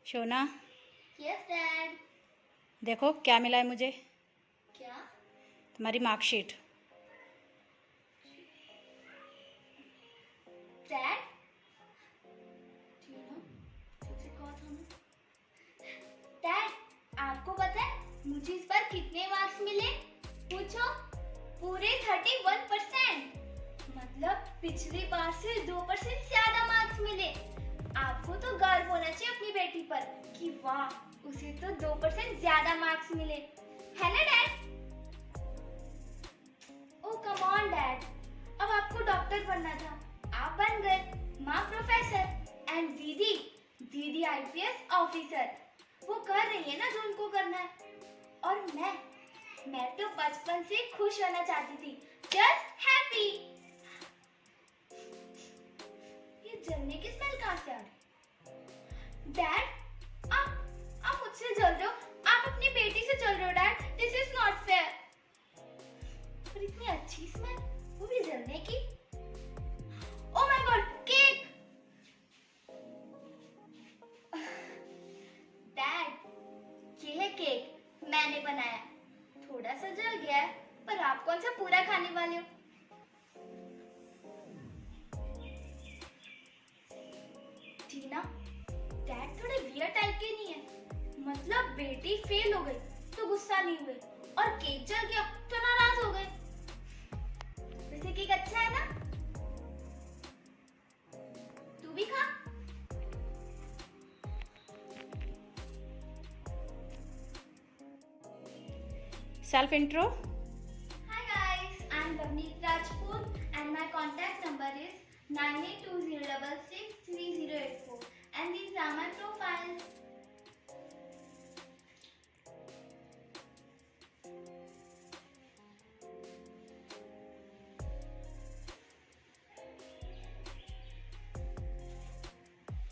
Shona, yes dad. देखो क्या मिला है मुझे। क्या? तुम्हारी मार्कशीट। डैड, डैड आपको पता है मुझे इस बार कितने मार्क्स मिले? पूछो। पूरे 31%। मतलब पिछली बार से 2% ज्यादा मार्क्स मिले। आपको तो गर्व होना चाहिए अपनी बेटी पर कि वाह, उसे तो 2% ज्यादा मार्क्स मिले, है ना dad? Oh come on dad, अब आपको डॉक्टर बनना था, आप बन गए। माँ प्रोफेसर एंड दीदी आईपीएस ऑफिसर। वो कर रही है ना जो उनको करना है। और मैं तो बचपन से खुश होना चाहती थी, जस्ट हैप्पी। ये जलने की स्मेल कहाँ से आ रही? डैड, आप मुझसे जल रहे हो, आप अपनी बेटी से जल रहे हो dad. This is not fair. पर इतनी अच्छी स्मेल, वो भी जलने की। Oh my God, cake! Dad, ये है केक, मैंने बनाया। थोड़ा सा जल गया है, पर आप कौन सा पूरा खाने वाले हो? टीना, डैड थोड़े वियर टाइप के नहीं है। मतलब बेटी फेल हो गई तो गुस्सा नहीं हुए, और केक जल गया तो नाराज हो गए। वैसे केक अच्छा है ना? तू भी खा। Self intro. Hi guys, I'm Lavneet Rajput and my contact number is 9820663084 and these are my profiles.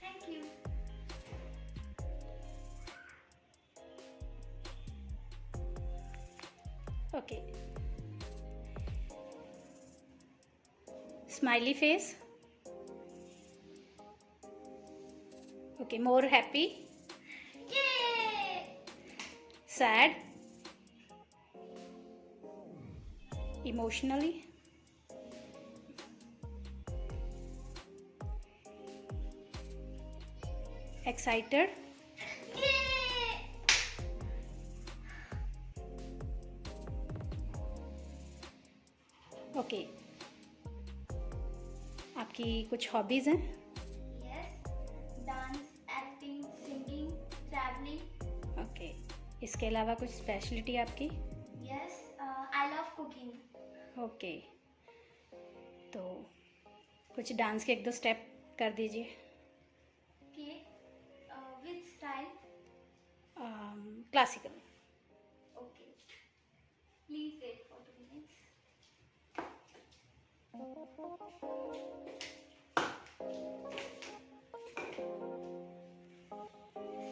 Thank you. Okay, smiley face. Okay, more happy, Yay! Sad, emotionally, excited, Yay! Okay. आपकी कुछ hobbies हैं? Yes, dance, acting, singing, traveling. Okay, इसके अलावा कुछ speciality आपकी? Yes, I love cooking. Okay, तो कुछ dance के एक दो स्टेप कर दीजिए। Okay, which style? Classical. Okay. Please wait for 2 minutes.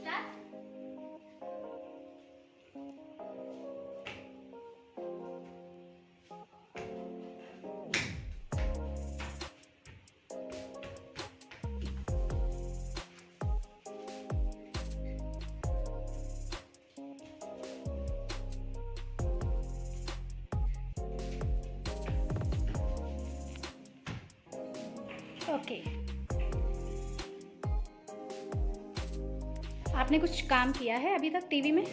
Start. Okay, आपने कुछ काम किया है अभी तक टीवी में?